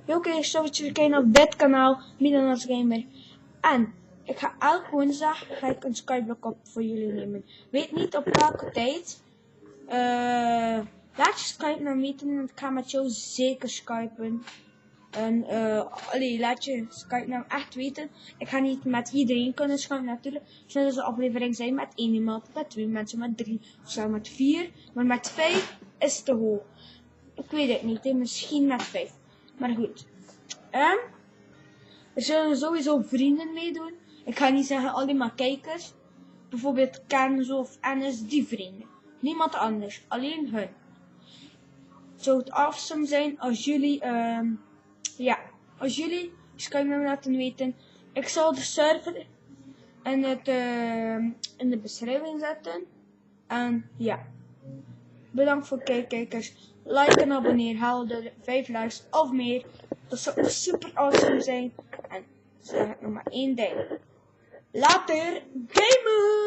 Heel keer zoals kijken op dit kanaal, Middellanders Gamer. En ik ga elke woensdag een Skyblock op voor jullie nemen. Weet niet op welke tijd. Laat je Skype naar weten en ik ga met jou zeker skypen. En laat je Skype nou echt weten. Ik ga niet met iedereen kunnen skypen natuurlijk. Zou dus een aflevering zijn met 1 iemand, met 2 mensen, met 3 of zo met 4. Maar met 5 is te hoog. Ik weet het niet, misschien met 5. Maar goed. Er zullen sowieso vrienden meedoen. Ik ga niet zeggen alleen maar kijkers. Bijvoorbeeld Kenzo of Ennis, die vrienden. Niemand anders, alleen hun. Het zou het awesome zijn als jullie, als jullie Skype me laten weten. Ik zal de server in de beschrijving zetten. En ja. Bedankt voor het kijken, kijkers. Like en abonneer. Haal de 5 likes of meer. Dat zou super awesome zijn. En zeg ik nog maar één ding. Later, gamen!